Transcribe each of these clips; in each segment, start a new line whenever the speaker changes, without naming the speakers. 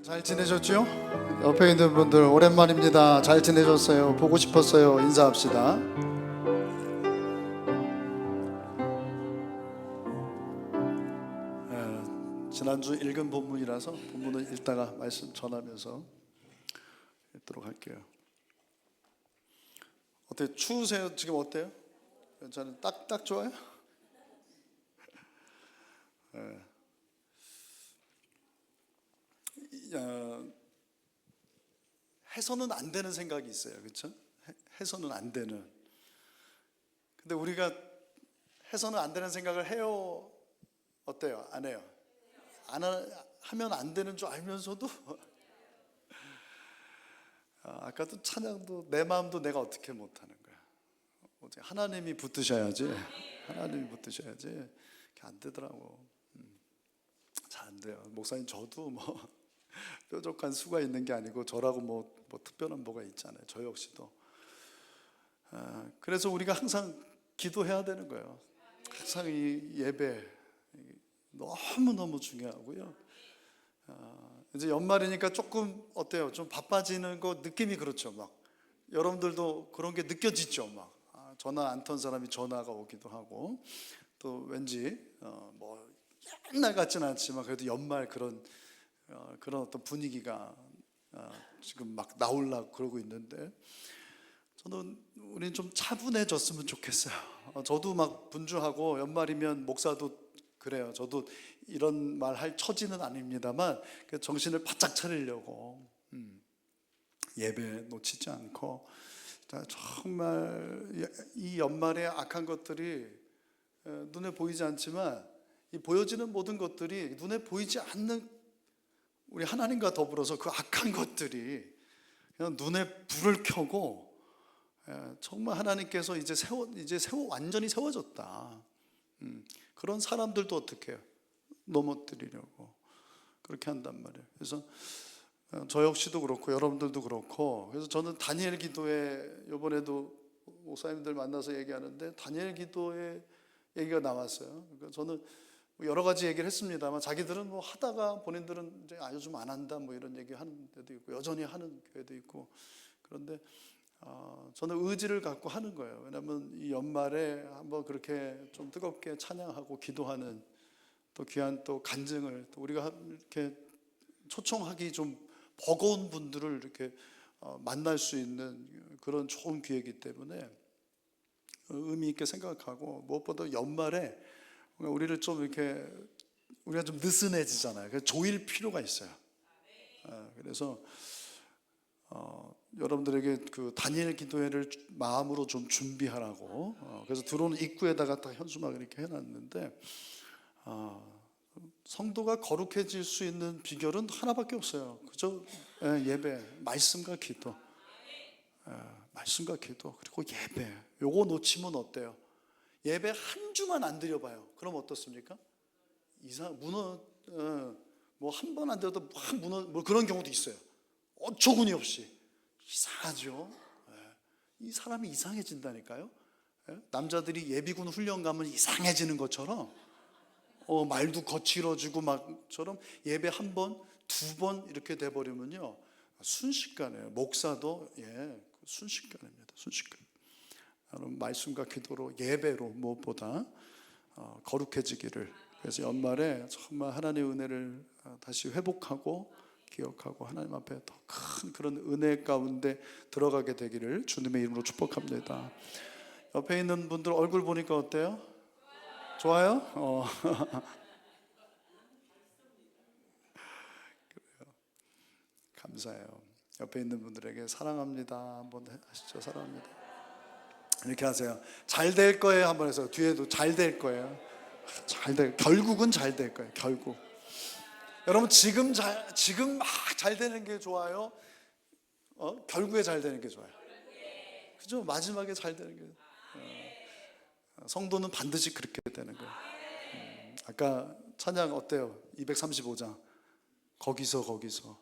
잘 지내셨죠? 옆에 있는 분들 오랜만입니다. 잘 지내셨어요? 보고 싶었어요. 인사합시다. 지난주 읽은 본문이라서 본문을 읽다가 말씀 전하면서 읽도록 할게요. 어때요? 추우세요? 지금 어때요? 저는 딱 좋아요? 해서는 안 되는 생각이 있어요. 그렇죠? 해서는 안 되는. 근데 우리가 해서는 안 되는 생각을 해요? 어때요? 안 해요? 하면 안 되는 줄 알면서도 아까도 찬양도 내 마음도 내가 어떻게 못하는 거야. 하나님이 붙드셔야지. 하나님이 붙드셔야지. 그게 안 되더라고. 잘 안 돼요. 목사님 저도 뭐 뾰족한 수가 있는 게 아니고 저라고 뭐 특별한 뭐가 있잖아요. 저 역시도. 그래서 우리가 항상 기도해야 되는 거예요. 항상 이 예배 너무너무 중요하고요. 이제 연말이니까 조금 어때요? 좀 바빠지는 거 느낌이 그렇죠. 막 여러분들도 그런 게 느껴지죠. 막 전화 안 턴 사람이 전화가 오기도 하고, 또 왠지 뭐 옛날 같지는 않지만 그래도 연말 그런 어떤 분위기가 지금 막 나오려고 그러고 있는데, 저는 우리는 좀 차분해졌으면 좋겠어요. 저도 막 분주하고 연말이면 목사도 그래요. 저도 이런 말 할 처지는 아닙니다만 정신을 바짝 차리려고 예배 놓치지 않고, 정말 이 연말에 악한 것들이 눈에 보이지 않지만 이 보여지는 모든 것들이 눈에 보이지 않는 우리 하나님과 더불어서 그 악한 것들이 그냥 눈에 불을 켜고, 정말 하나님께서 이제 완전히 세워졌다. 그런 사람들도 어떻게 해요? 넘어뜨리려고 그렇게 한단 말이에요. 그래서 저 역시도 그렇고 여러분들도 그렇고, 그래서 저는 다니엘 기도에, 이번에도 목사님들 만나서 얘기하는데 다니엘 기도에 얘기가 나왔어요. 그러니까 저는 여러 가지 얘기를 했습니다만 자기들은 뭐 하다가 본인들은 이제 요즘 안 한다 뭐 이런 얘기 하는 데도 있고 여전히 하는 교회도 있고, 그런데 저는 의지를 갖고 하는 거예요. 왜냐하면 이 연말에 한번 그렇게 좀 뜨겁게 찬양하고 기도하는, 또 귀한 또 간증을 또 우리가 이렇게 초청하기 좀 버거운 분들을 이렇게 만날 수 있는 그런 좋은 기회이기 때문에 의미 있게 생각하고, 무엇보다 연말에 우리를 좀 이렇게 우리가 좀 느슨해지잖아요. 그래서 조일 필요가 있어요. 그래서 여러분들에게 그 다니엘 기도회를 마음으로 좀 준비하라고, 그래서 들어오는 입구에다가 다 현수막 이렇게 해놨는데, 성도가 거룩해질 수 있는 비결은 하나밖에 없어요. 그죠? 예배, 말씀과 기도. 말씀과 기도, 그리고 예배. 요거 놓치면 어때요? 예배 한 주만 안 드려봐요. 그럼 어떻습니까? 뭐 한 번 안 드려도 확 뭐 그런 경우도 있어요. 어처구니 없이. 이상하죠? 이 사람이 이상해진다니까요. 남자들이 예비군 훈련 가면 이상해지는 것처럼, 말도 거칠어지고 막처럼 예배 한 번, 두 번 이렇게 돼버리면요, 순식간에 목사도 순식간입니다. 순식간. 여러분, 말씀과 기도로, 예배로 무엇보다 거룩해지기를. 그래서 연말에 정말 하나님의 은혜를 다시 회복하고 기억하고 하나님 앞에 더 큰 그런 은혜 가운데 들어가게 되기를 주님의 이름으로 축복합니다. 옆에 있는 분들 얼굴 보니까 어때요? 좋아요? 감사해요. 옆에 있는 분들에게 사랑합니다 한번 하시죠. 사랑합니다. 이렇게 하세요. 잘 될 거예요 한번 해서. 뒤에도 잘 될 거예요. 결국은 잘 될 거예요. 결국. 여러분, 지금 막 잘 되는 게 좋아요? 결국에 잘 되는 게 좋아요? 그죠? 마지막에 잘 되는 게. 성도는 반드시 그렇게 되는 거예요. 아까 찬양 어때요? 235장. 거기서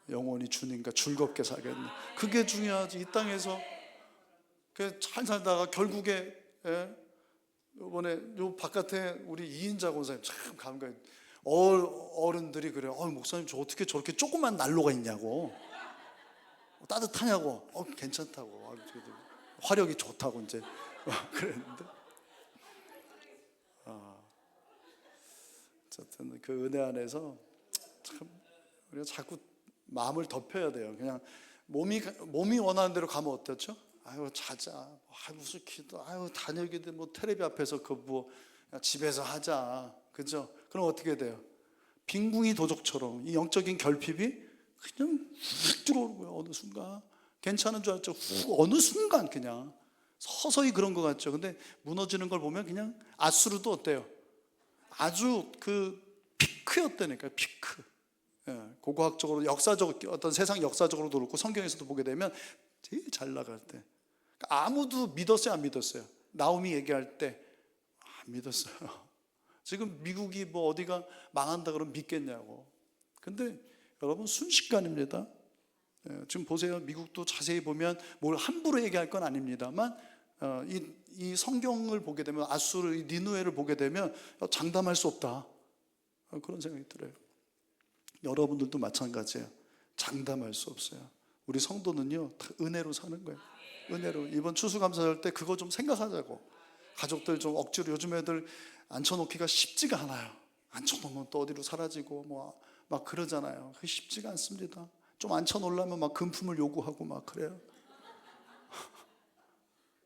영원히 주님과 즐겁게 살겠네. 그게 중요하지. 이 땅에서 잘 살다가 결국에, 이번에 요 바깥에 우리 이인자 권사님 참 감사해요. 어른들이 그래요. 목사님 저 어떻게 저렇게 조그만 난로가 있냐고, 따뜻하냐고, 괜찮다고, 화력이 좋다고 이제 그랬는데, 어쨌든 그 은혜 안에서 참 우리가 자꾸 마음을 덮여야 돼요. 그냥 몸이 원하는 대로 가면 어떻죠? 아유 자자, 무슨 기도, 다녀기도 뭐 텔레비 앞에서 집에서 하자, 그죠? 그럼 어떻게 돼요? 빈궁이 도적처럼 이 영적인 결핍이 그냥 훅 들어오는 거예요. 어느 순간 괜찮은 줄 알았죠. 어느 순간 그냥 서서히 그런 것 같죠. 근데 무너지는 걸 보면 그냥 아수르도 어때요? 아주 그 피크였다니까요. 피크. 고고학적으로 역사적 어떤 세상 역사적으로도 그렇고 성경에서도 보게 되면 제일 잘 나갈 때 아무도 믿었어요, 안 믿었어요? 나오미 얘기할 때 안 믿었어요. 지금 미국이 뭐 어디가 망한다 그러면 믿겠냐고. 근데 여러분 순식간입니다. 지금 보세요. 미국도 자세히 보면 뭘 함부로 얘기할 건 아닙니다만 이 성경을 보게 되면 아수르, 니누에를 보게 되면 장담할 수 없다, 그런 생각이 들어요. 여러분들도 마찬가지예요. 장담할 수 없어요. 우리 성도는요 다 은혜로 사는 거예요. 은혜로. 이번 추수감사절 때 그거 좀 생각하자고. 가족들 좀 억지로, 요즘 애들 앉혀놓기가 쉽지가 않아요. 앉혀놓으면 또 어디로 사라지고 막 그러잖아요. 그게 쉽지가 않습니다. 좀 앉혀놓으려면 막 금품을 요구하고 막 그래요.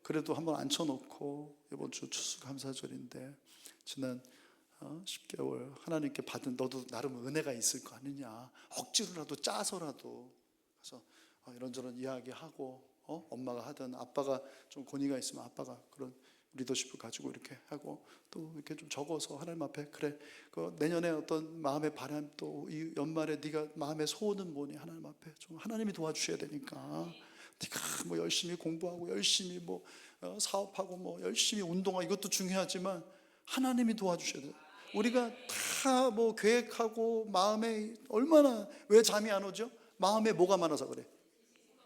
그래도 한번 앉혀놓고, 이번 주 추수감사절인데 지난 10개월 하나님께 받은 너도 나름 은혜가 있을 거 아니냐, 억지로라도 짜서라도. 그래서 이런저런 이야기하고, 엄마가 하든 아빠가 좀 권위가 있으면 아빠가 그런 리더십을 가지고 이렇게 하고, 또 이렇게 좀 적어서 하나님 앞에, 그래 그 내년에 어떤 마음의 바람, 또 이 연말에 네가 마음의 소원은 뭐니, 하나님 앞에 좀 하나님이 도와주셔야 되니까 네가 뭐 열심히 공부하고 열심히 뭐 사업하고 뭐 열심히 운동하고, 이것도 중요하지만 하나님이 도와주셔야 돼요. 우리가 다 뭐 계획하고 마음에 얼마나, 왜 잠이 안 오죠? 마음에 뭐가 많아서 그래.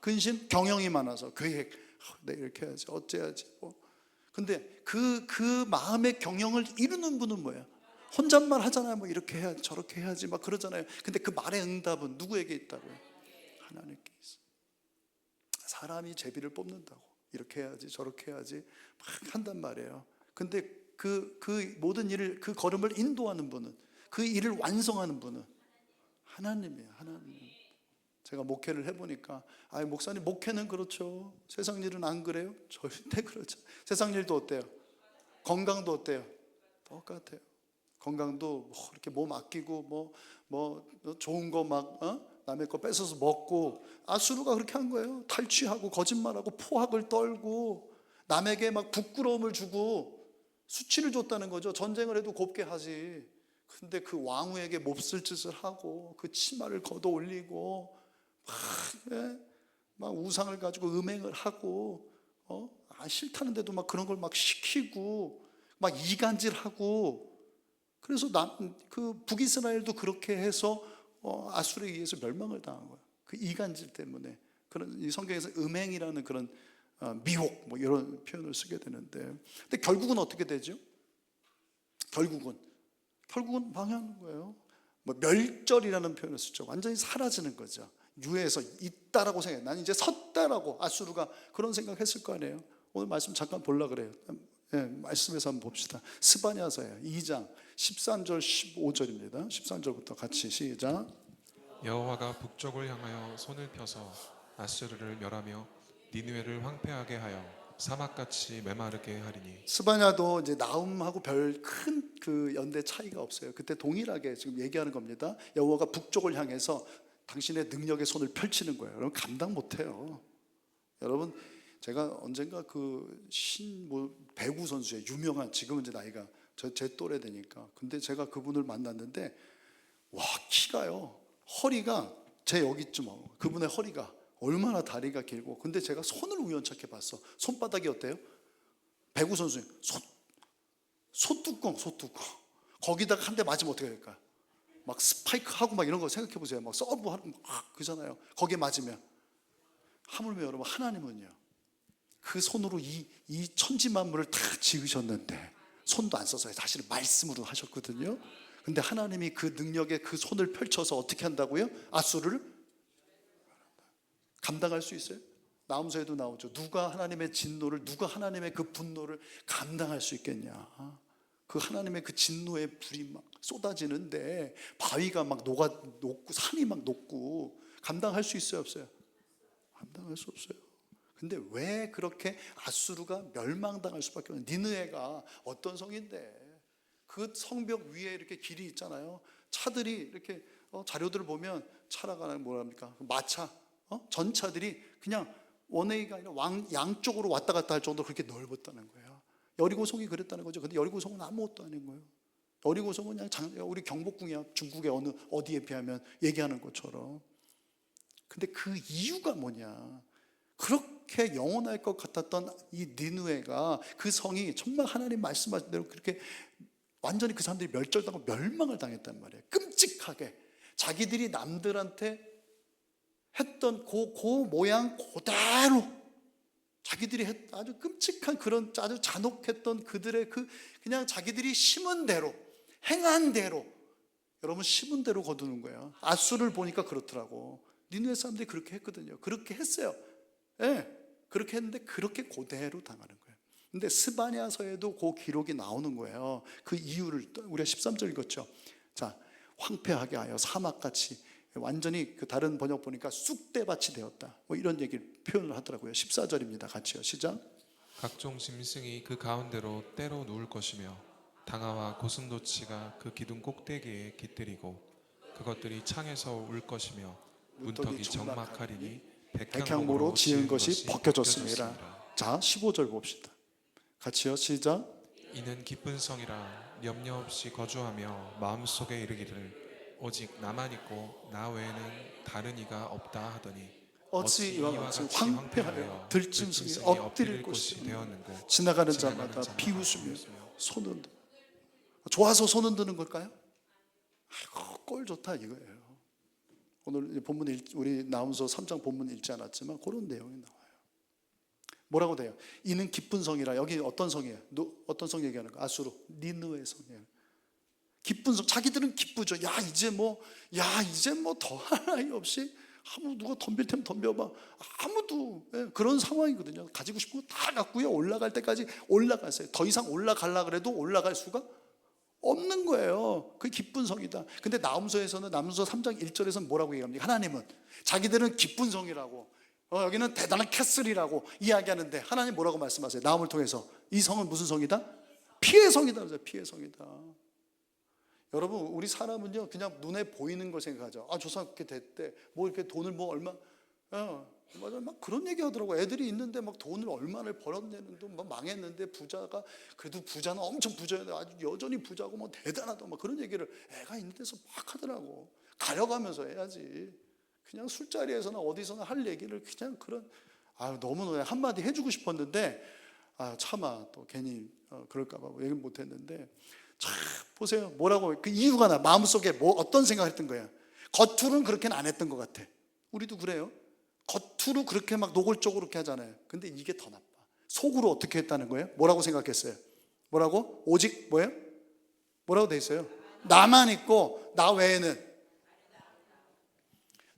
근심, 경영이 많아서. 계획, 내가 이렇게 해야지, 어째야지 뭐. 근데 그 마음의 경영을 이루는 분은 뭐예요? 혼잣말 하잖아요. 뭐 이렇게 해야지, 저렇게 해야지 막 그러잖아요. 근데 그 말의 응답은 누구에게 있다고요? 하나님께 있어요. 사람이 제비를 뽑는다고, 이렇게 해야지 저렇게 해야지 막 한단 말이에요. 근데 그 모든 일을, 그 걸음을 인도하는 분은, 그 일을 완성하는 분은 하나님이에요. 하나님. 제가 목회를 해보니까, 목사님 목회는 그렇죠, 세상 일은 안 그래요? 절대 그렇죠. 세상 일도 어때요? 건강도 어때요? 똑같아요. 건강도 뭐 이렇게 몸 아끼고 뭐 좋은 거 막 남의 거 뺏어서 먹고, 아수르가 그렇게 한 거예요. 탈취하고 거짓말하고 포악을 떨고 남에게 막 부끄러움을 주고 수치를 줬다는 거죠. 전쟁을 해도 곱게 하지. 근데 그 왕후에게 몹쓸 짓을 하고 그 치마를 걷어 올리고 막 우상을 가지고 음행을 하고 싫다는데도 막 그런 걸 막 시키고 막 이간질하고. 그래서 그 북이스라엘도 그렇게 해서 아수르에 의해서 멸망을 당한 거예요. 그 이간질 때문에. 그런 이 성경에서 음행이라는 그런 미혹 뭐 이런 표현을 쓰게 되는데, 근데 결국은 어떻게 되죠? 결국은 망하는 거예요. 뭐 멸절이라는 표현을 쓰죠. 완전히 사라지는 거죠. 유해서 있다라고 생각해. 난 이제 섰다라고, 아수르가 그런 생각했을 거 아니에요. 오늘 말씀 잠깐 보려고 그래요. 말씀에서 한번 봅시다. 스바냐서예요. 2장 13절 15절입니다. 13절부터 같이 시작.
여호와가 북쪽을 향하여 손을 펴서 아수르를 멸하며 니느웨를 황폐하게 하여 사막같이 메마르게 하리니.
스바냐도 이제 나움하고 별 큰 그 연대 차이가 없어요. 그때 동일하게 지금 얘기하는 겁니다. 여호와가 북쪽을 향해서 당신의 능력의 손을 펼치는 거예요. 여러분 감당 못해요. 여러분 제가 언젠가 배구 선수의 유명한, 지금은 이제 나이가 제 또래 되니까, 근데 제가 그분을 만났는데 와, 키가요, 허리가 제 여기쯤, 그분의 허리가 얼마나 다리가 길고, 근데 제가 손을 우연찮게 봤어. 손바닥이 어때요? 배구 선수의 소뚜껑. 거기다가 한 대 맞으면 어떻게 될까요? 막 스파이크 하고 막 이런 거 생각해 보세요. 막 서브 하는 거 그잖아요. 거기에 맞으면. 하물며 여러분 하나님은요, 그 손으로 이 천지 만물을 다 지으셨는데 손도 안 써서 사실은 말씀으로 하셨거든요. 근데 하나님이 그 능력에 그 손을 펼쳐서 어떻게 한다고요? 아수르를 감당할 수 있어요? 나음서에도 나오죠. 누가 하나님의 진노를, 누가 하나님의 그 분노를 감당할 수 있겠냐. 그 하나님의 그 진노의 불이 막 쏟아지는데 바위가 막 녹고 산이 막 녹고 감당할 수 있어요, 없어요? 감당할 수 없어요. 근데 왜 그렇게 아수르가 멸망당할 수밖에 없는, 니느웨가 어떤 성인데 그 성벽 위에 이렇게 길이 있잖아요. 차들이 이렇게 자료들을 보면 차라가 뭐랍니까? 마차, 전차들이 그냥 원웨이가 아니라 양쪽으로 왔다 갔다 할 정도로 그렇게 넓었다는 거예요. 여리고성이 그랬다는 거죠. 근데 여리고성은 아무것도 아닌 거예요. 여리고성은 그냥 우리 경복궁이야. 중국의 어디에 비하면 얘기하는 것처럼. 근데 그 이유가 뭐냐? 그렇게 영원할 것 같았던 이 니느웨가, 그 성이 정말 하나님 말씀하신 대로 그렇게 완전히 그 사람들이 멸절당하고 멸망을 당했단 말이에요. 끔찍하게 자기들이 남들한테 했던 그 모양 그대로 자기들이 아주 끔찍한 그런 아주 잔혹했던 그들의 그냥 자기들이 심은 대로 행한 대로, 여러분 심은 대로 거두는 거예요. 아수를 보니까 그렇더라고. 니느웨 사람들이 그렇게 했거든요. 그렇게 했어요. 예, 그렇게 했는데 그렇게 그대로 당하는 거예요. 근데 스바냐서에도 그 기록이 나오는 거예요. 그 이유를 우리가 13절 읽었죠. 자, 황폐하게 하여 사막같이, 완전히 그 다른 번역 보니까 쑥대밭이 되었다, 뭐 이런 얘기를 표현을 하더라고요. 14절입니다. 같이요, 시작.
각종 짐승이 그 가운데로 때로 누울 것이며 당아와 고슴도치가 그 기둥 꼭대기에 깃들이고 그것들이 창에서 울 것이며 문턱이 적막하리니
백향모로 지은 것이 벗겨졌습니다. 자, 15절 봅시다. 같이요, 시작.
이는 기쁜 성이라 염려 없이 거주하며 마음속에 이르기를 오직 나만 있고 나 외에는 다른 이가 없다 하더니
어찌 이와 같이 황폐하여 들짐승이 엎드릴 곳이 되었는고 지나가는 자마다 비웃으며 손 흔들. 좋아서 손 흔드는 걸까요? 아이고, 꼴 좋다 이거예요. 오늘 본문 우리 나움서 3장 본문 읽지 않았지만 그런 내용이 나와요. 뭐라고 돼요? 이는 기쁜 성이라. 여기 어떤 성이에요? 어떤 성 얘기하는 거? 아수르, 니느웨 성이에요. 기쁜 성. 자기들은 기쁘죠. 이제 뭐 더할 나위 없이 아무 누가 덤빌 테면 덤벼봐. 아무도 그런 상황이거든요. 가지고 싶은 거 다 갖고요. 올라갈 때까지 올라갔어요. 더 이상 올라가려고 그래도 올라갈 수가 없는 거예요. 그게 기쁜 성이다. 근데 나훔서에서는 나훔서 3장 1절에서는 뭐라고 얘기합니까? 하나님은 자기들은 기쁜 성이라고, 여기는 대단한 캐슬이라고 이야기하는데 하나님 뭐라고 말씀하세요? 나훔을 통해서 이 성은 무슨 성이다? 피의 성이다. 피의 성이다. 여러분, 우리 사람은요 그냥 눈에 보이는 걸 생각하죠. 저 사람 그렇게 됐대, 뭐 이렇게 돈을 뭐 얼마, 맞아, 막 그런 얘기 하더라고. 애들이 있는데 막 돈을 얼마를 벌었는데 막 망했는데 부자가, 그래도 부자는 엄청 부자인데 아주 여전히 부자고 뭐 대단하다, 막 그런 얘기를 애가 있는 데서 막 하더라고. 가려가면서 해야지. 그냥 술자리에서나 어디서나 할 얘기를 그냥 그런, 너무 한마디 해주고 싶었는데 차마 또 괜히 그럴까봐 얘기 못했는데, 참 보세요. 뭐라고, 그 이유가 마음속에 어떤 생각을 했던 거야. 겉으로는 그렇게는 안 했던 것 같아. 우리도 그래요. 겉으로 그렇게 막 노골적으로 그렇게 하잖아요. 근데 이게 더 나빠. 속으로 어떻게 했다는 거예요? 뭐라고 생각했어요? 뭐라고? 오직 뭐예요? 뭐라고 돼 있어요? 나만 있고 나 외에는.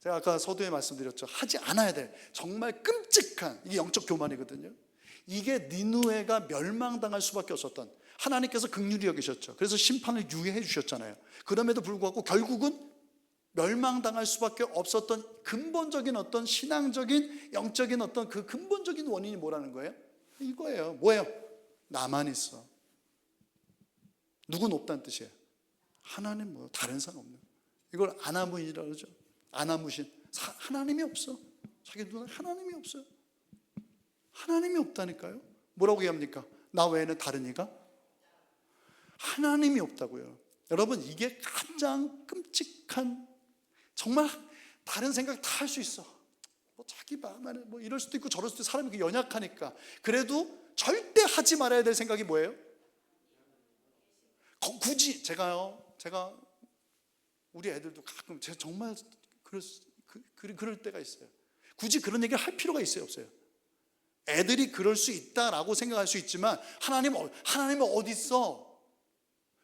제가 아까 서두에 말씀드렸죠. 하지 않아야 돼. 정말 끔찍한, 이게 영적 교만이거든요. 이게 니느웨가 멸망당할 수밖에 없었던, 하나님께서 긍휼히 여기셨죠. 그래서 심판을 유예해 주셨잖아요. 그럼에도 불구하고 결국은 멸망당할 수밖에 없었던 근본적인 어떤 신앙적인 영적인 어떤 그 근본적인 원인이 뭐라는 거예요? 이거예요. 뭐예요? 나만 있어. 누군 없다는 뜻이에요. 하나님 뭐 다른 사람 없는. 이걸 아나무인이라고 그러죠. 아나무신. 하나님이 없어. 자기 눈에 하나님이 없어요. 하나님이 없다니까요. 뭐라고 얘기합니까? 나 외에는 다른 이가 하나님이 없다고요. 여러분, 이게 가장 끔찍한, 정말 다른 생각 다 할 수 있어. 뭐 자기 마음만에 뭐 이럴 수도 있고 저럴 수도 있고, 사람이 연약하니까. 그래도 절대 하지 말아야 될 생각이 뭐예요? 굳이 제가 우리 애들도 가끔 제가 정말 그럴 때가 있어요. 굳이 그런 얘기를 할 필요가 있어요, 없어요? 애들이 그럴 수 있다라고 생각할 수 있지만 하나님은 어디 있어?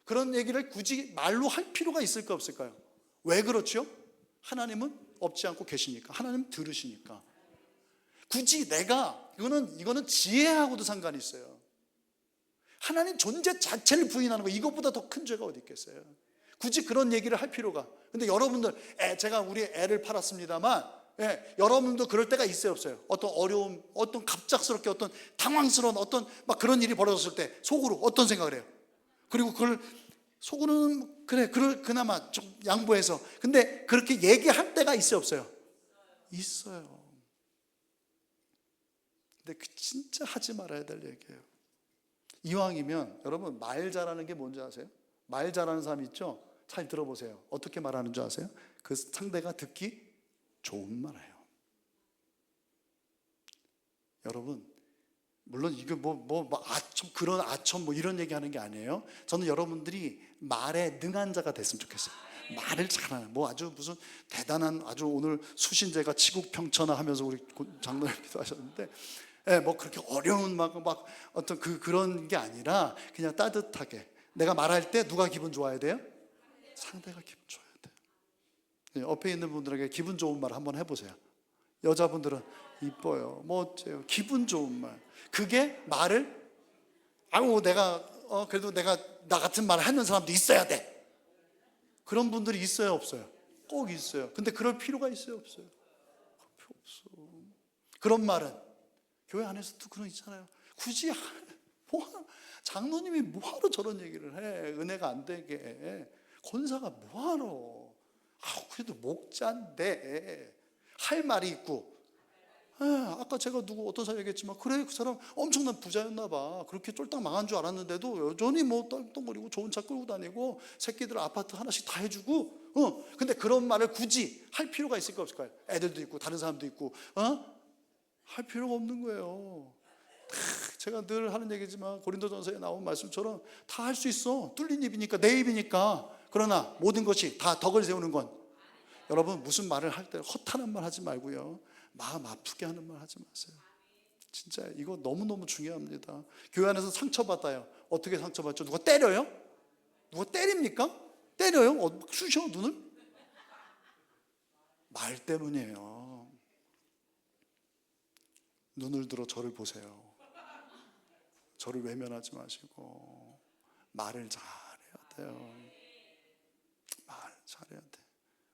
그런 얘기를 굳이 말로 할 필요가 있을까 없을까요? 왜 그렇죠? 하나님은 없지 않고 계시니까. 하나님 들으시니까. 굳이 내가 이거는 지혜하고도 상관이 있어요. 하나님 존재 자체를 부인하는 거, 이것보다 더 큰 죄가 어디 있겠어요? 굳이 그런 얘기를 할 필요가. 근데 여러분들, 제가 우리 애를 팔았습니다만, 여러분도 그럴 때가 있어요, 없어요? 어떤 어려움, 어떤 갑작스럽게 어떤 당황스러운 어떤 막 그런 일이 벌어졌을 때 속으로 어떤 생각을 해요? 그리고 그걸 속으로는 그래, 그나마 좀 양보해서. 근데 그렇게 얘기할 때가 있어요, 없어요? 있어요. 근데 진짜 하지 말아야 될 얘기예요. 이왕이면 여러분, 말 잘하는 게 뭔지 아세요? 말 잘하는 사람 있죠? 잘 들어보세요. 어떻게 말하는 줄 아세요? 그 상대가 듣기 좋은 말 해요. 여러분, 물론 이거 그런 아첨 이런 얘기 하는 게 아니에요. 저는 여러분들이 말에 능한 자가 됐으면 좋겠어요. 말을 잘하는, 아주 무슨 대단한, 아주 오늘 수신제가 치국평천하 하면서 우리 장로님도 하셨는데, 그렇게 어려운 막 어떤 그런 게 아니라 그냥 따뜻하게. 내가 말할 때 누가 기분 좋아야 돼요? 상대가 기분 좋아야 돼요. 옆에 있는 분들에게 기분 좋은 말 한번 해보세요. 여자분들은 이뻐요, 어째요, 기분 좋은 말. 그게 말을, 내가 그래도 내가 나 같은 말을 하는 사람도 있어야 돼. 그런 분들이 있어요, 없어요? 꼭 있어요. 근데 그럴 필요가 있어요, 없어요? 필요 없어. 그런 말은 교회 안에서도 그런 있잖아요. 굳이 장로님이 뭐하러 저런 얘기를 해? 은혜가 안 되게. 권사가 뭐하러? 그래도 목자인데 할 말이 있고. 아까 제가 어떤 사람 얘기했지만, 그래, 그 사람 엄청난 부자였나 봐. 그렇게 쫄딱 망한 줄 알았는데도 여전히 떵떵거리고 좋은 차 끌고 다니고 새끼들 아파트 하나씩 다 해주고. 근데 그런 말을 굳이 할 필요가 있을까 없을까요? 애들도 있고 다른 사람도 있고 할 필요가 없는 거예요. 제가 늘 하는 얘기지만 고린도전서에 나온 말씀처럼 다 할 수 있어. 뚫린 입이니까, 내 입이니까. 그러나 모든 것이 다 덕을 세우는 건, 여러분, 무슨 말을 할 때 허탄한 말 하지 말고요, 마음 아프게 하는 말 하지 마세요. 진짜 이거 너무너무 중요합니다. 교회 안에서 상처받아요. 어떻게 상처받죠? 누가 때려요? 누가 때립니까? 때려요? 쑤셔 눈을? 말 때문이에요. 눈을 들어 저를 보세요. 저를 외면하지 마시고 말을 잘해야 돼요. 말 잘해야 돼.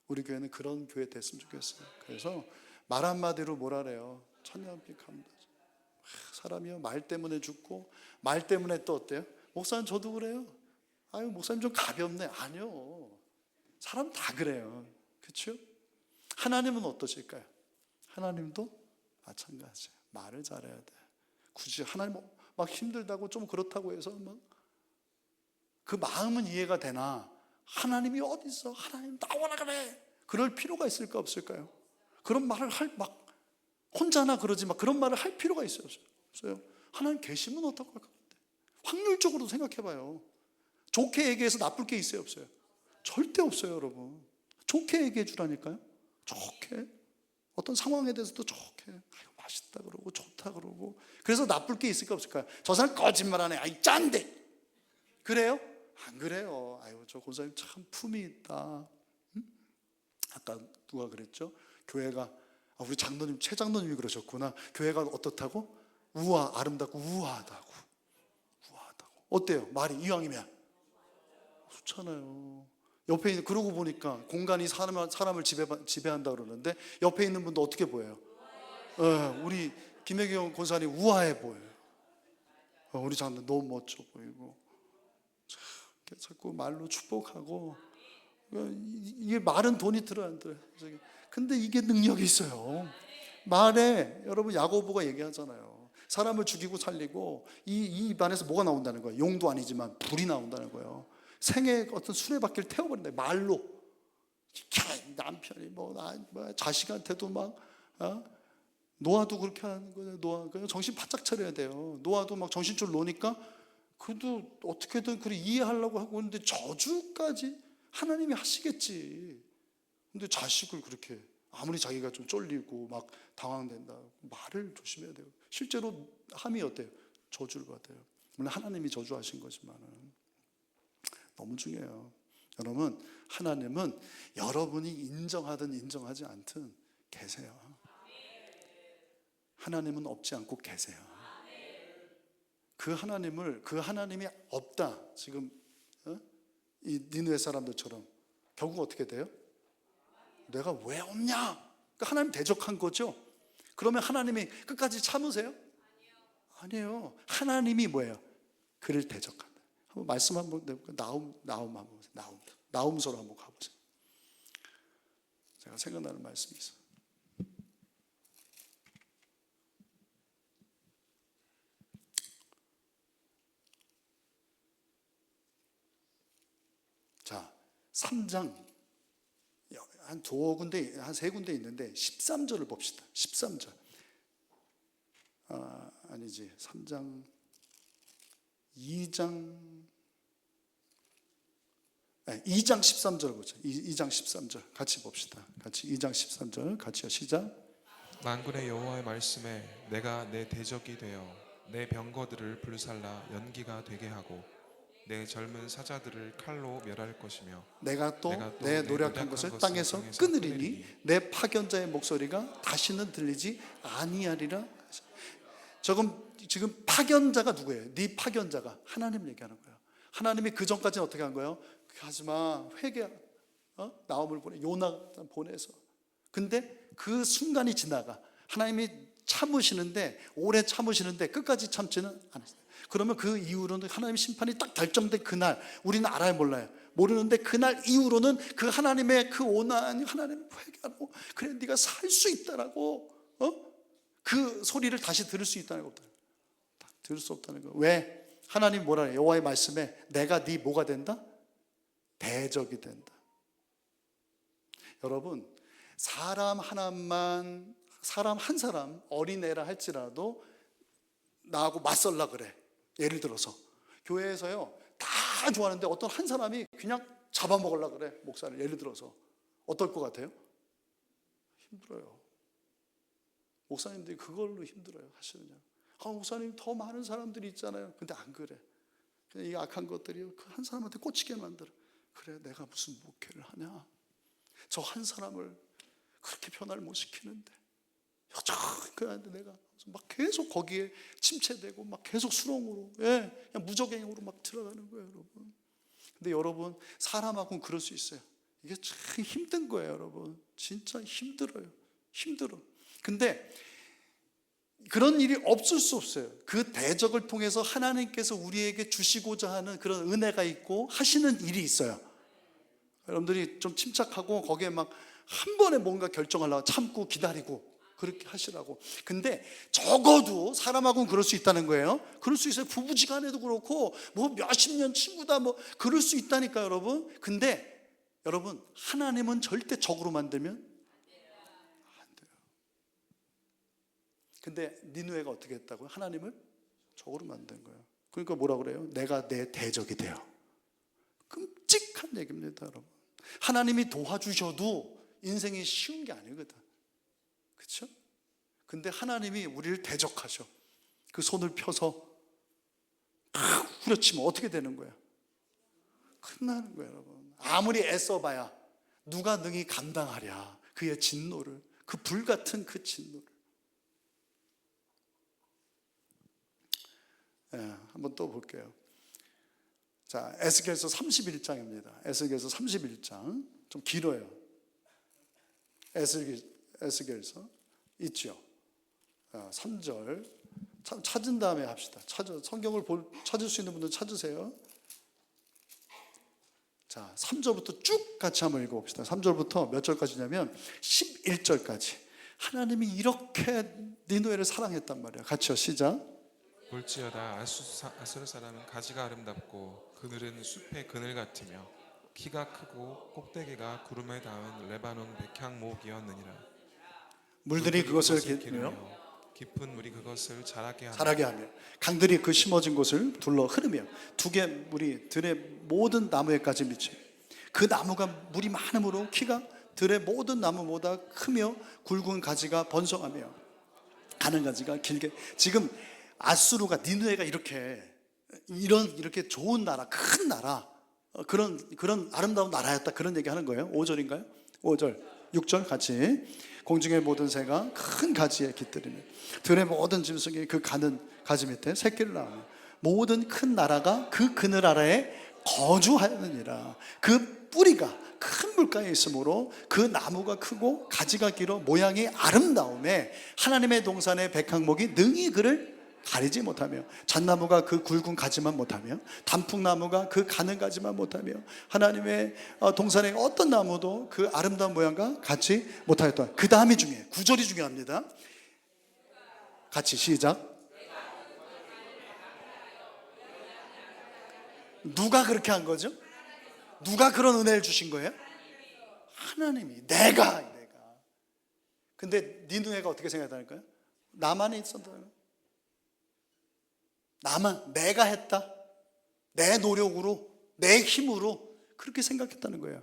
우리 교회는 그런 교회 됐으면 좋겠어요. 그래서 말 한마디로 뭐라래요? 천년빛합니다. 사람이요, 말 때문에 죽고 말 때문에 또 어때요? 목사님 저도 그래요. 목사님 좀 가볍네. 아니요, 사람 다 그래요. 그렇죠? 하나님은 어떠실까요? 하나님도 마찬가지예요. 말을 잘해야 돼. 굳이 하나님 막 힘들다고 좀 그렇다고 해서 그 마음은 이해가 되나, 하나님이 어디 있어? 하나님 나오라 그래. 그럴 필요가 있을까 없을까요? 그런 말을 혼자나 그러지 그런 말을 할 필요가 있어요, 없어요? 하나님 계시면 어떡할 것 같아? 확률적으로 생각해봐요. 좋게 얘기해서 나쁠 게 있어요, 없어요? 절대 없어요, 여러분. 좋게 얘기해 주라니까요. 좋게. 어떤 상황에 대해서도 좋게. 맛있다 그러고 좋다 그러고. 그래서 나쁠 게 있을까 없을까요? 저 사람 거짓말하네. 짠데. 그래요? 안 그래요. 저 권사님 참 품이 있다. 아까 누가 그랬죠? 교회가, 우리 장로님, 최 장로님이 그러셨구나. 교회가 어떻다고? 아름답고 우아하다고. 어때요? 말이 이왕이면 좋잖아요. 옆에 있는, 그러고 보니까 공간이 사람을 지배한다 그러는데 옆에 있는 분도 어떻게 보여요? 우리 김혜경 권사님 우아해 보여요. 우리 장로님 너무 멋져 보이고. 자꾸 말로 축복하고. 이게 말은 돈이 들어야 안 들어요? 근데 이게 능력이 있어요. 말에, 여러분, 야고보가 얘기하잖아요. 사람을 죽이고 살리고, 이 입안에서 뭐가 나온다는 거예요? 용도 아니지만 불이 나온다는 거예요. 생의 어떤 수레바퀴를 태워버린다. 말로. 남편이 자식한테도 노아도 그렇게 하는 거예요. 노아 정신 바짝 차려야 돼요. 노아도 정신줄 놓으니까 그래도 어떻게든 이해하려고 하고 있는데 저주까지 하나님이 하시겠지. 근데 자식을 그렇게, 아무리 자기가 좀 쫄리고 당황된다, 말을 조심해야 돼요. 실제로 함이 어때요? 저주를 받아요. 물론 하나님이 저주하신 거지만은. 너무 중요해요. 여러분, 하나님은 여러분이 인정하든 인정하지 않든 계세요. 하나님은 없지 않고 계세요. 그 하나님이 없다, 지금 이 니느웨 사람들처럼 결국 어떻게 돼요? 내가 왜 없냐? 그러니까 하나님 대적한 거죠. 그러면 하나님이 끝까지 참으세요? 아니에요. 하나님이 뭐예요? 그를 대적한다. 한번 말씀 한번 내볼까요? 나움 한번 보세요. 나움서로 한번 가보세요. 제가 생각나는 말씀이 있어요. 자, 3장 한 두 군데, 한 세 군데 있는데 13절을 봅시다. 13절. 아니지. 3장 2장 13절 보죠. 2장 13절 같이 봅시다. 같이 2장 13절 같이요. 시작.
만군의 여호와의 말씀에 내가 내 대적이 되어 내 병거들을 불살라 연기가 되게 하고 내 젊은 사자들을 칼로 멸할 것이며
내가 또
내가 또
내
내
노력한
노력한
것을
것을
땅에서
땅에서
끊으리니
끊으리니
내 파견자의 목소리가 다시는 들리지 아니하리라. 지금 파견자가 누구예요? 네 파견자가 하나님 얘기하는 거예요. 하나님이 그 전까지는 어떻게 한 거예요? 하지마, 회개, 나움을 보내, 요나 보내서. 근데 그 순간이 지나가. 하나님이 참으시는데, 오래 참으시는데 끝까지 참지는 않았어요. 그러면 그 이후로는 하나님 심판이 딱 결정된 그날, 우리는 알아요, 몰라요? 모르는데 그날 이후로는 그 하나님의 그 온화한 하나님 회개하고, 그래 네가 살 수 있다라고, 그 소리를 다시 들을 수 있다는 거 없다. 들을 수 없다는 거. 왜? 하나님 뭐라 해요? 여호와의 말씀에 내가 네 뭐가 된다? 대적이 된다. 여러분, 사람 한 사람 어린애라 할지라도 나하고 맞설라 그래. 예를 들어서 교회에서요 다 좋아하는데 어떤 한 사람이 그냥 잡아먹으려 그래, 목사를. 예를 들어서 어떨 것 같아요? 힘들어요. 목사님들이 그걸로 힘들어요, 하시느냐. 목사님 더 많은 사람들이 있잖아요. 근데 안 그래. 그냥 이 악한 것들이 그 한 사람한테 꽂히게 만들어. 그래, 내가 무슨 목회를 하냐? 저 한 사람을 그렇게 변화를 못 시키는데 여전히 그런데 내가 막 계속 거기에 침체되고 막 계속 수렁으로, 그냥 무적행으로 막 들어가는 거예요, 여러분. 근데 여러분, 사람하고는 그럴 수 있어요. 이게 참 힘든 거예요, 여러분. 진짜 힘들어요. 힘들어. 근데 그런 일이 없을 수 없어요. 그 대적을 통해서 하나님께서 우리에게 주시고자 하는 그런 은혜가 있고 하시는 일이 있어요. 여러분들이 좀 침착하고 거기에 막 한 번에 뭔가 결정하려고 참고 기다리고 그렇게 하시라고. 근데 적어도 사람하고는 그럴 수 있다는 거예요. 그럴 수 있어요. 부부지간에도 그렇고 뭐 몇십 년 친구다 뭐 그럴 수 있다니까, 여러분. 근데 여러분, 하나님은 절대 적으로 만들면 안 돼요. 근데 니느웨가 어떻게 했다고요? 하나님을 적으로 만든 거예요. 그러니까 뭐라 그래요? 내가 내 대적이 돼요. 끔찍한 얘기입니다, 여러분. 하나님이 도와주셔도 인생이 쉬운 게 아니거든. 그렇죠? 근데 하나님이 우리를 대적하셔. 그 손을 펴서 후려치면 어떻게 되는 거야? 끝나는 거예요, 여러분. 아무리 애써봐야 누가 능히 감당하랴, 그의 진노를, 그 불같은 그 진노를. 한번 또 볼게요. 자, 에스겔서 31장입니다. 에스겔서 31장 좀 길어요. 에스겔서 있죠. 3절 찾은 다음에 합시다. 성경을 찾을 수 있는 분들 찾으세요. 자, 3절부터 쭉 같이 한번 읽어봅시다. 3절부터 몇 절까지냐면 11절까지. 하나님이 이렇게 니느웨를 사랑했단 말이야. 같이요, 시작.
볼지어다 아수르 사람은 가지가 아름답고 그늘은 숲의 그늘 같으며 키가 크고 꼭대기가 구름에 닿은 레바논 백향목이었느니라.
물들이 그것을
기르며 깊은 물이 그것을 자라게
하며 강들이 그 심어진 곳을 둘러 흐르며 두 개 물이 들의 모든 나무에까지 미치며 그 나무가 물이 많으므로 키가 들의 모든 나무보다 크며 굵은 가지가 번성하며 가는 가지가 길게. 지금 아수르가, 니느웨가 이렇게 좋은 나라, 큰 나라, 그런 아름다운 나라였다, 그런 얘기 하는 거예요. 5절인가요? 5절, 6절 같이. 공중의 모든 새가 큰 가지에 깃들이며 들의 모든 짐승이 그 가는 가지 밑에 새끼를 낳으며 모든 큰 나라가 그 그늘 아래에 거주하느니라. 그 뿌리가 큰 물가에 있으므로 그 나무가 크고 가지가 길어 모양이 아름다움에 하나님의 동산의 백항목이 능히 그를 가리지 못하며 잣나무가 그 굵은 가지만 못하며 단풍나무가 그 가는 가지만 못하며 하나님의 동산의 어떤 나무도 그 아름다운 모양과 같이 못하였다. 그 다음이 중요해요. 9절이 중요합니다. 같이 시작. 누가 그렇게 한 거죠? 누가 그런 은혜를 주신 거예요? 하나님이. 내가. 근데 니누에가 어떻게 생각했다니까요? 나만이 있었다는, 나만, 내가 했다, 내 노력으로, 내 힘으로 그렇게 생각했다는 거예요.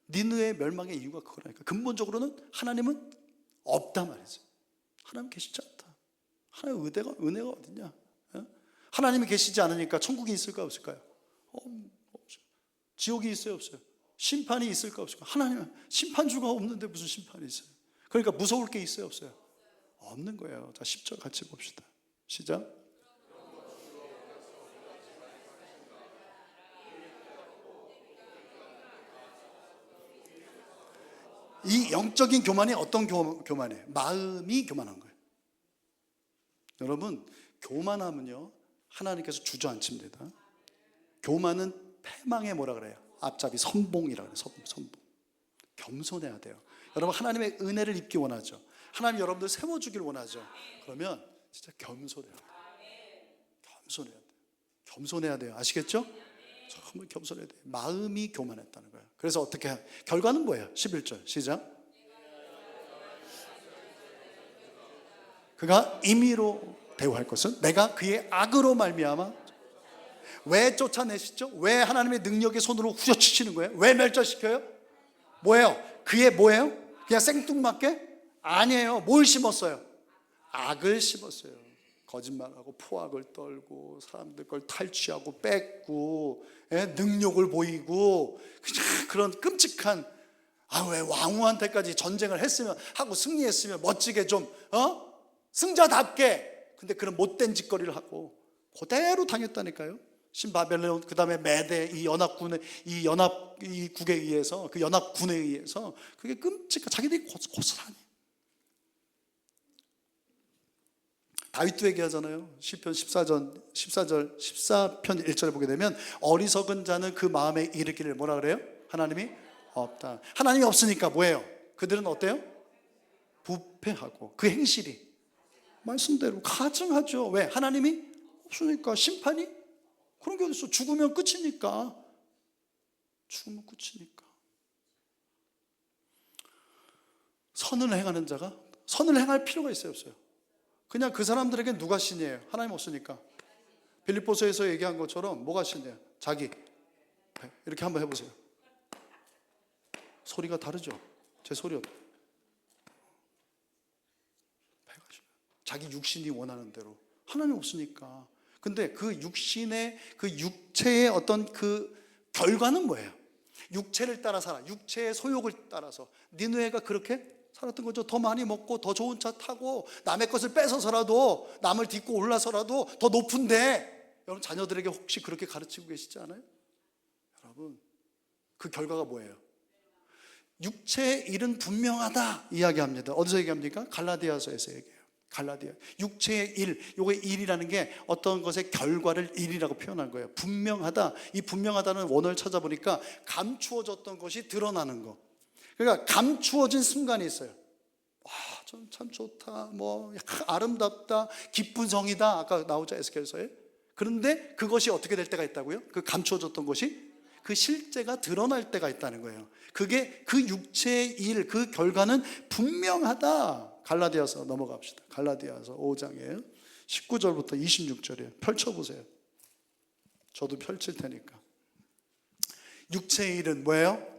니느의 멸망의 이유가 그거라니까. 근본적으로는 하나님은 없다 말이죠. 하나님 계시지 않다. 하나님의 은혜가 어딨냐? 하나님이 계시지 않으니까 천국이 있을까 없을까요? 없죠. 지옥이 있어요 없어요? 심판이 있을까 없을까? 하나님은 심판주가 없는데 무슨 심판이 있어요? 그러니까 무서울 게 있어요 없어요? 없는 거예요. 자, 10절 같이 봅시다. 시작. 이 영적인 교만이 어떤 교만이에요? 마음이 교만한 거예요. 여러분, 교만하면요 하나님께서 주저앉힙니다. 교만은 패망의 뭐라 그래요? 앞잡이 선봉이라 그래요. 선봉. 겸손해야 돼요. 여러분, 하나님의 은혜를 입기 원하죠. 하나님 여러분들 세워주길 원하죠. 그러면 진짜 겸손해야 돼요. 겸손해야 돼요. 아시겠죠? 정말 겸손해야 돼요. 마음이 교만했다는 거예요. 그래서 어떻게 결과는 뭐예요? 11절 시작. 그가 임의로 대우할 것은 내가 그의 악으로 말미암아. 왜 쫓아내시죠? 왜 하나님의 능력의 손으로 후려치시는 거예요? 왜 멸절시켜요? 뭐예요? 그의 뭐예요? 그냥 생뚱맞게? 아니에요. 뭘 심었어요? 악을 심었어요. 거짓말하고 포악을 떨고 사람들 걸 탈취하고 뺏고, 능력을 보이고, 그런 끔찍한, 왜 왕후한테까지 전쟁을 했으면 하고 승리했으면 멋지게 좀 승자답게, 근데 그런 못된 짓거리를 하고 그대로 당했다니까요. 신바벨론, 그 다음에 메대, 이 연합국에 의해서, 그 연합군에 의해서 그게 끔찍한, 자기들이 고스란히. 다윗도 얘기하잖아요. 시편 14편 1절에 보게 되면 어리석은 자는 그 마음에 이르기를 뭐라 그래요? 하나님이 없다. 하나님이 없으니까 뭐예요? 그들은 어때요? 부패하고 그 행실이 말씀대로 가증하죠. 왜? 하나님이 없으니까. 심판이 그런 게 어딨어? 죽으면 끝이니까. 선을 행하는 자가 선을 행할 필요가 있어요 없어요? 그냥 그 사람들에게 누가 신이에요? 하나님 없으니까. 빌립보서에서 얘기한 것처럼 뭐가 신이에요? 자기. 이렇게 한번 해보세요. 소리가 다르죠? 제 소리 자기 육신이 원하는 대로. 하나님 없으니까. 근데 그 육신의, 그 육체의 어떤 그 결과는 뭐예요? 육체를 따라 살아. 육체의 소욕을 따라서. 니느웨가 그렇게 살았던 거죠. 더 많이 먹고 더 좋은 차 타고 남의 것을 뺏어서라도, 남을 딛고 올라서라도 더 높은데, 여러분 자녀들에게 혹시 그렇게 가르치고 계시지 않아요? 여러분, 그 결과가 뭐예요? 육체의 일은 분명하다 이야기합니다. 어디서 얘기합니까? 갈라디아서에서 얘기해요. 갈라디아. 육체의 일, 요게 일이라는 게 어떤 것의 결과를 일이라고 표현한 거예요. 분명하다. 이 분명하다는 원어를 찾아보니까 감추어졌던 것이 드러나는 거. 그러니까 감추어진 순간이 있어요. 전 참 좋다, 뭐 아름답다, 기쁜 성이다, 아까 나오죠 에스겔서에. 그런데 그것이 어떻게 될 때가 있다고요? 그 감추어졌던 것이 그 실제가 드러날 때가 있다는 거예요. 그게 그 육체의 일, 그 결과는 분명하다. 갈라디아서 넘어갑시다. 갈라디아서 5장이에요. 19절부터 26절이에요. 펼쳐보세요. 저도 펼칠 테니까. 육체의 일은 뭐예요?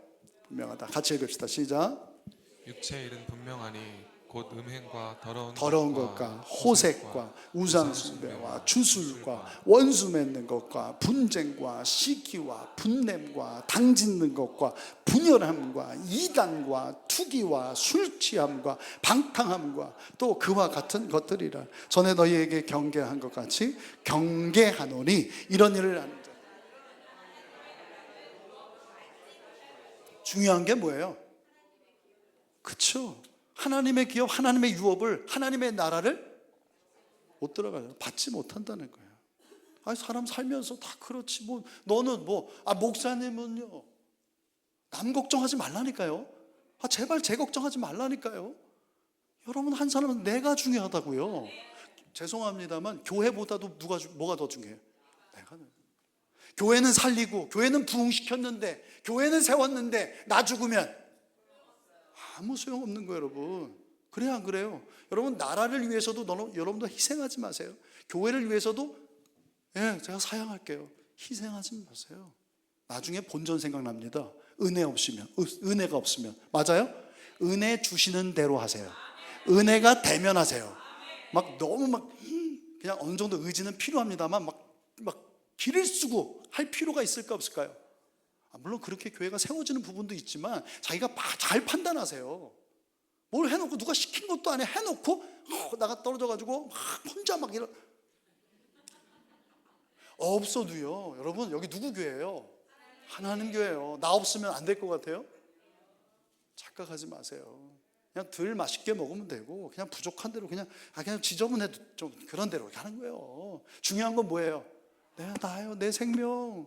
분명하다. 같이 읽읍시다. 시작.
육체의 일은 분명하니 곧 곧 음행과
더러운 것과 호색과 우상숭배와 주술과 원수 맺는 것과 분쟁과 시기와 분냄과 당짓는 것과 분열함과 이단과 투기와 술 취함과 방탕함과 또 그와 같은 것들이라. 전에 너희에게 경계한 것 같이 경계하노니 이런 일을 하는 자. 중요한 게 뭐예요? 그렇죠. 하나님의 기업, 하나님의 유업을, 하나님의 나라를 못 들어가요. 받지 못한다는 거예요. 아니, 사람 살면서 다 그렇지. 뭐 너는 목사님은요, 남 걱정하지 말라니까요. 제발 제 걱정하지 말라니까요. 여러분, 한 사람은 내가 중요하다고요. 죄송합니다만 교회보다도 뭐가 더 중요해요? 내가. 교회는 살리고 교회는 부흥시켰는데 교회는 세웠는데 나 죽으면 아무 소용없는 거예요, 여러분. 그래요, 안 그래요? 여러분, 나라를 위해서도 여러분도 희생하지 마세요. 교회를 위해서도 제가 사양할게요. 희생하지 마세요. 나중에 본전 생각납니다. 은혜가 없으면. 맞아요? 은혜 주시는 대로 하세요. 은혜가 되면 하세요. 너무 그냥 어느 정도 의지는 필요합니다만 막 길을 쓰고 할 필요가 있을까 없을까요? 물론 그렇게 교회가 세워지는 부분도 있지만 자기가 잘 판단하세요. 뭘 해놓고 누가 시킨 것도 안 해놓고 나가 떨어져가지고 혼자 이런. 없어도요. 여러분, 여기 누구 교회예요? 하나님 교회예요. 나 없으면 안 될 것 같아요? 착각하지 마세요. 그냥 덜 맛있게 먹으면 되고 그냥 부족한 대로 그냥 지저분해도 좀 그런 대로 하는 거예요. 중요한 건 뭐예요? 나요, 내 생명.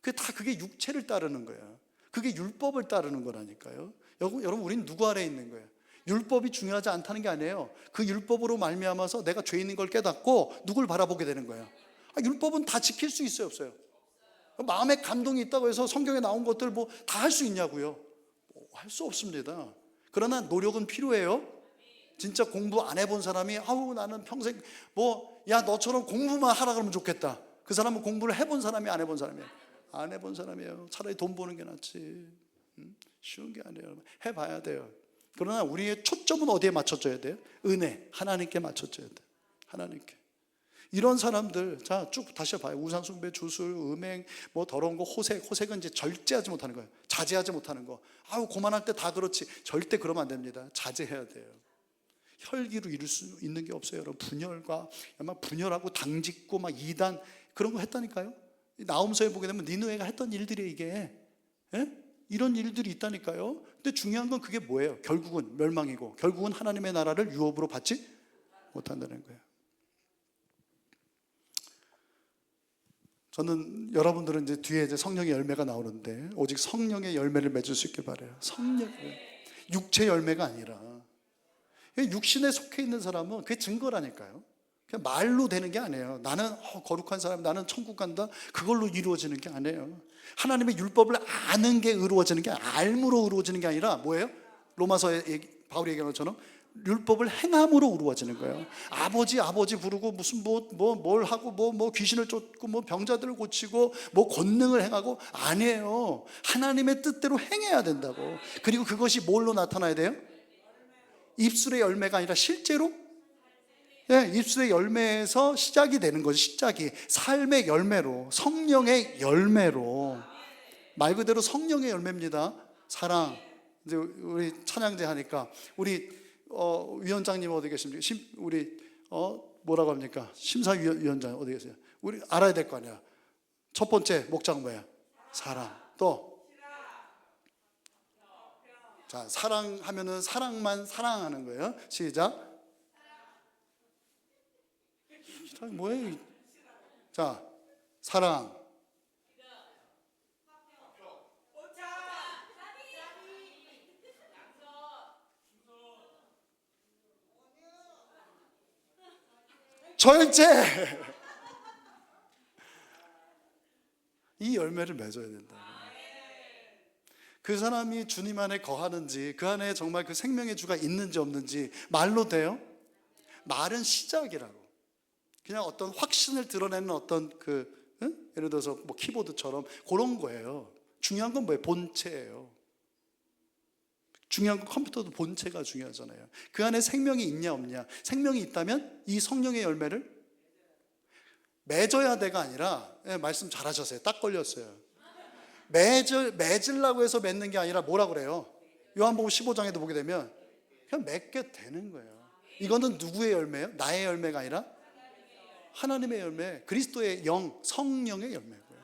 그게 육체를 따르는 거예요. 그게 율법을 따르는 거라니까요. 여러분, 우리는 누구 아래에 있는 거예요? 율법이 중요하지 않다는 게 아니에요. 그 율법으로 말미암아서 내가 죄 있는 걸 깨닫고 누굴 바라보게 되는 거예요. 율법은 다 지킬 수 있어요, 없어요? 마음에 감동이 있다고 해서 성경에 나온 것들 다 할 수 있냐고요? 할 수 없습니다. 그러나 노력은 필요해요. 진짜 공부 안 해본 사람이 나는 평생 너처럼 공부만 하라 그러면 좋겠다. 그 사람은 공부를 해본 사람이 안 해본 사람이에요. 안 해본 사람이에요. 차라리 돈 버는 게 낫지. 쉬운 게 아니에요. 해봐야 돼요. 그러나 우리의 초점은 어디에 맞춰줘야 돼요? 은혜, 하나님께 맞춰줘야 돼요. 하나님께. 이런 사람들, 자, 쭉 다시 봐요. 우상숭배, 주술, 음행, 더러운 거, 호색은 이제 절제하지 못하는 거예요. 자제하지 못하는 거. 고만할 때 다 그렇지. 절대 그러면 안 됩니다. 자제해야 돼요. 혈기로 이룰 수 있는 게 없어요, 여러분. 분열하고 당짓고 이단 그런 거 했다니까요. 나홈서에 보게 되면 니느웨가 했던 일들이 이게 이런 일들이 있다니까요. 근데 중요한 건 그게 뭐예요? 결국은 멸망이고 결국은 하나님의 나라를 유업으로 받지 못한다는 거예요. 저는 여러분들은 이제 뒤에 성령의 열매가 나오는데 오직 성령의 열매를 맺을 수 있게 바라요. 육체 열매가 아니라. 육신에 속해 있는 사람은 그게 증거라니까요. 그냥 말로 되는 게 아니에요. 나는 거룩한 사람, 나는 천국 간다. 그걸로 이루어지는 게 아니에요. 하나님의 율법을 아는 게 이루어지는 게 알므로 이루어지는 게 아니라 뭐예요? 로마서에 바울이 얘기한 것처럼 율법을 행함으로 이루어지는 거예요. 아버지 부르고 무슨 뭘 하고 귀신을 쫓고 병자들을 고치고 권능을 행하고 아니에요. 하나님의 뜻대로 행해야 된다고. 그리고 그것이 뭘로 나타나야 돼요? 입술의 열매가 아니라 실제로 입술의 열매에서 시작이 되는 거죠. 시작이 삶의 열매로, 성령의 열매로. 말 그대로 성령의 열매입니다. 사랑. 이제 우리 찬양제 하니까 우리 위원장님 어디 계십니까? 우리 뭐라고 합니까? 심사위원장 어디 계세요? 우리 알아야 될 거 아니야. 첫 번째 목장 뭐야? 사랑. 또 자, 사랑하면은 사랑만 사랑하는 거예요. 시작. 뭐예요? 자, 사랑. 절제. 이 열매를 맺어야 된다. 그 사람이 주님 안에 거하는지, 그 안에 정말 그 생명의 주가 있는지 없는지 말로 돼요? 말은 시작이라고. 그냥 어떤 확신을 드러내는 어떤 예를 들어서 키보드처럼 그런 거예요. 중요한 건 뭐예요? 본체예요. 중요한 건 컴퓨터도 본체가 중요하잖아요. 그 안에 생명이 있냐 없냐. 생명이 있다면 이 성령의 열매를 맺어야 돼가 아니라, 말씀 잘하셨어요. 딱 걸렸어요. 맺으려고 해서 맺는 게 아니라 뭐라 그래요? 요한복음 15장에도 보게 되면 그냥 맺게 되는 거예요. 이거는 누구의 열매예요? 나의 열매가 아니라 하나님의 열매, 그리스도의 영, 성령의 열매고요.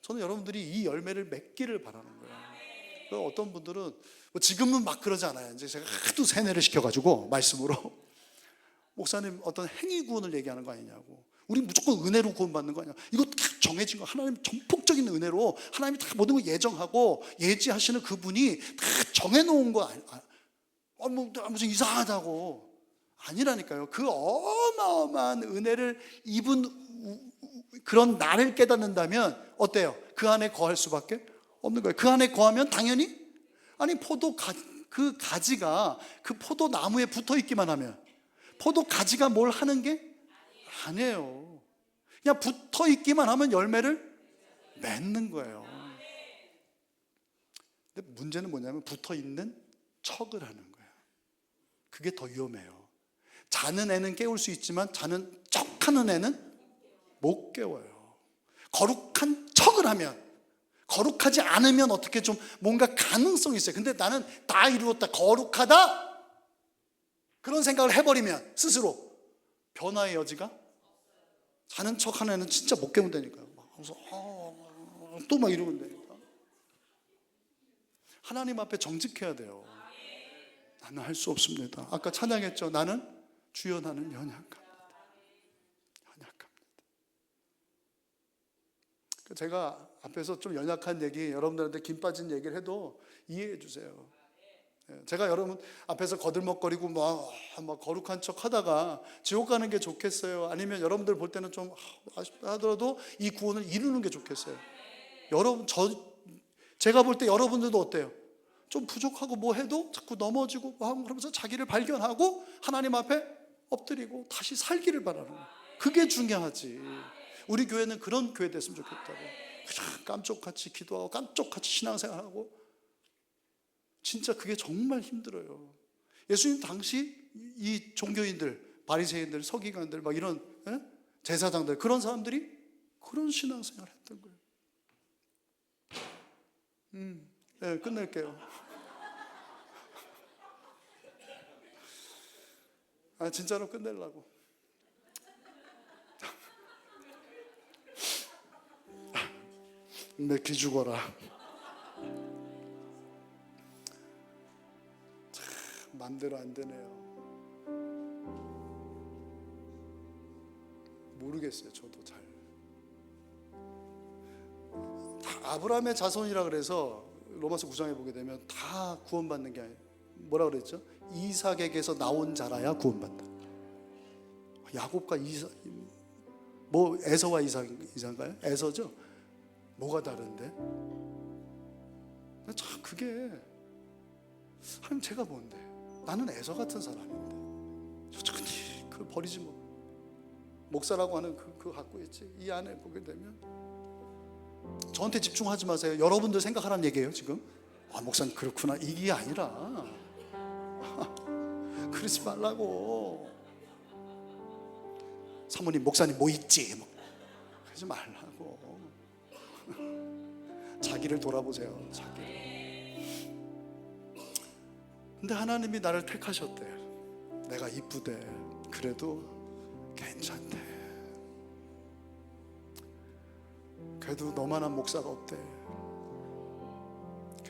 저는 여러분들이 이 열매를 맺기를 바라는 거예요. 어떤 분들은 뭐 지금은 막 그러지 않아요. 이제 제가 하도 세뇌를 시켜가지고 말씀으로 목사님 어떤 행위 구원을 얘기하는 거 아니냐고. 우리 무조건 은혜로 구원받는 거 아니야. 이거 다 정해진 거. 하나님 전폭적인 은혜로 하나님이 다 모든 걸 예정하고 예지하시는 그분이 다 정해놓은 거 무슨 이상하다고. 아니라니까요. 그 어마어마한 은혜를 입은 그런 나를 깨닫는다면 어때요? 그 안에 거할 수밖에 없는 거예요. 그 안에 거하면 당연히, 아니 그 가지가 그 포도나무에 붙어 있기만 하면, 포도 가지가 뭘 하는 게 아니에요. 그냥 붙어 있기만 하면 열매를 맺는 거예요. 근데 문제는 뭐냐면 붙어 있는 척을 하는 거예요. 그게 더 위험해요. 자는 애는 깨울 수 있지만 자는 척하는 애는 못 깨워요. 거룩한 척을 하면, 거룩하지 않으면 어떻게 좀 뭔가 가능성이 있어요. 근데 나는 다 이루었다, 거룩하다, 그런 생각을 해버리면 스스로 변화의 여지가, 자는 척하는 애는 진짜 못 깨운다니까요. 그래서 또 막 이러면 되니까. 하나님 앞에 정직해야 돼요. 나는 할 수 없습니다. 아까 찬양했죠. 나는 주여 나는 연약합니다. 제가 앞에서 좀 연약한 얘기, 여러분들한테 김 빠진 얘기를 해도 이해해 주세요. 제가 여러분 앞에서 거들먹거리고 막 거룩한 척 하다가 지옥 가는 게 좋겠어요? 아니면 여러분들 볼 때는 좀 아쉽다 하더라도 이 구원을 이루는 게 좋겠어요? 여러분, 제가 볼 때 여러분들도 어때요? 좀 부족하고 뭐 해도 자꾸 넘어지고 막 그러면서 자기를 발견하고 하나님 앞에 엎드리고 다시 살기를 바라는 거예요. 그게 중요하지. 우리 교회는 그런 교회 됐으면 좋겠다고. 그냥 깜쪽같이 기도하고 깜쪽같이 신앙생활하고, 진짜 그게 정말 힘들어요. 예수님 당시 이 종교인들, 바리새인들, 서기관들, 막 이런 제사장들, 그런 사람들이 그런 신앙생활을 했던 거예요. 네, 끝낼게요. 진짜로 끝내려고. 내 귀 죽어라. 참 맘대로 안 되네요. 모르겠어요. 저도 잘. 다 아브라함의 자손이라 그래서 로마서 9장에 보게 되면 다 구원받는 게 아니에요. 뭐라 그랬죠? 이삭에게서 나온 자라야 구원받는다. 야곱과 이삭, 뭐 에서와 이삭인가요? 에서죠? 뭐가 다른데? 참 그게, 하나님 제가 뭔데? 나는 에서 같은 사람인데 솔직히 그걸 버리지 뭐. 목사라고 하는 그거 갖고 있지. 이 안에 보게 되면 저한테 집중하지 마세요. 여러분들 생각하라는 얘기예요 지금. 목사님 그렇구나, 이게 아니라 그러지 말라고. 사모님 목사님 뭐 있지? 그러지 말라고. 자기를 돌아보세요. 자기를. 근데 하나님이 나를 택하셨대. 내가 이쁘대. 그래도 괜찮대. 그래도 너만한 목사가 없대.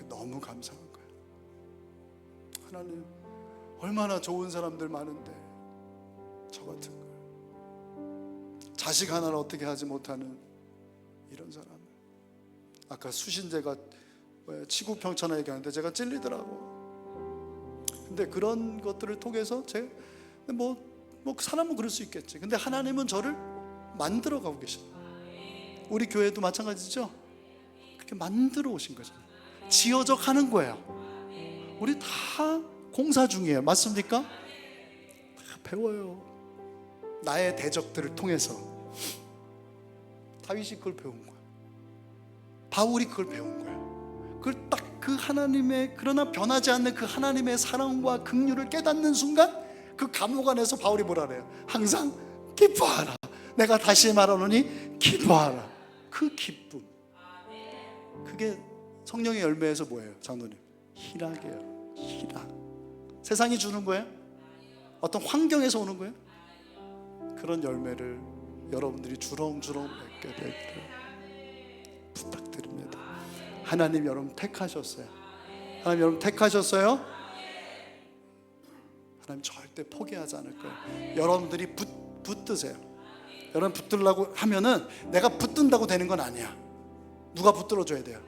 너무 감사한 거야. 하나님, 얼마나 좋은 사람들 많은데 저 같은 걸, 자식 하나를 어떻게 하지 못하는 이런 사람. 아까 수신제가 치구평천하 얘기하는데 제가 찔리더라고. 근데 그런 것들을 통해서 제가 뭐 사람은 그럴 수 있겠지. 근데 하나님은 저를 만들어 가고 계셔. 우리 교회도 마찬가지죠. 그렇게 만들어 오신 거잖아요. 지어져 가는 거예요. 우리 다 공사 중이에요. 맞습니까? 다 배워요. 나의 대적들을 통해서. 다윗이 그걸 배운 거야. 바울이 그걸 배운 거야. 그걸 딱 그 하나님의, 그러나 변하지 않는 그 하나님의 사랑과 긍휼을 깨닫는 순간 그 감옥 안에서 바울이 뭐라 그래요? 항상 기뻐하라. 내가 다시 말하노니 기뻐하라. 그 기쁨, 그게 성령의 열매에서 뭐예요? 장로님, 희락이에요. 희락. 세상이 주는 거예요? 어떤 환경에서 오는 거예요? 그런 열매를 여러분들이 주렁주렁 맺게 되기를 부탁드립니다. 하나님 여러분 택하셨어요. 하나님 여러분 택하셨어요. 하나님 절대 포기하지 않을 거예요. 여러분들이 붙드세요. 여러분 붙들라고 하면은 내가 붙든다고 되는 건 아니야. 누가 붙들어줘야 돼요?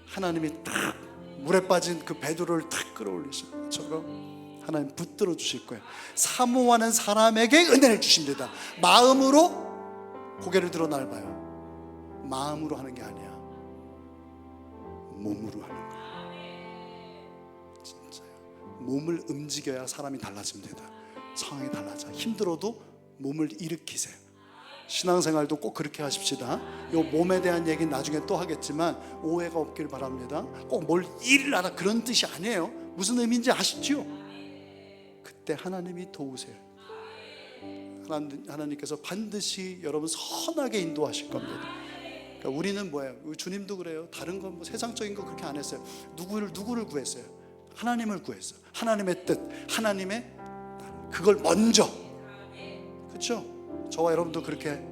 하나님이 딱 물에 빠진 그 베드로를 탁 끌어올리신 것처럼 하나님 붙들어 주실 거예요. 사모하는 사람에게 은혜를 주십니다. 마음으로 고개를 들어 날 봐요. 마음으로 하는 게 아니야. 몸으로 하는 거예요. 진짜요. 몸을 움직여야 사람이 달라집니다. 상황이 달라져. 힘들어도 몸을 일으키세요. 신앙생활도 꼭 그렇게 하십시다. 요 몸에 대한 얘기는 나중에 또 하겠지만 오해가 없길 바랍니다. 꼭 뭘 일하라 그런 뜻이 아니에요. 무슨 의미인지 아시죠? 그때 하나님이 도우세요. 하나님께서 반드시 여러분 선하게 인도하실 겁니다. 그러니까 우리는 뭐예요? 우리 주님도 그래요. 다른 건 뭐 세상적인 거 그렇게 안 했어요. 누구를 구했어요? 하나님을 구했어요. 하나님의 뜻, 하나님의 그걸 먼저. 그렇죠? 저와 여러분도 그렇게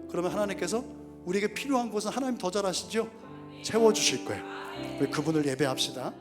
그러면 하나님께서 우리에게 필요한 것은 하나님 더 잘 아시죠? 채워주실 거예요. 그분을 예배합시다.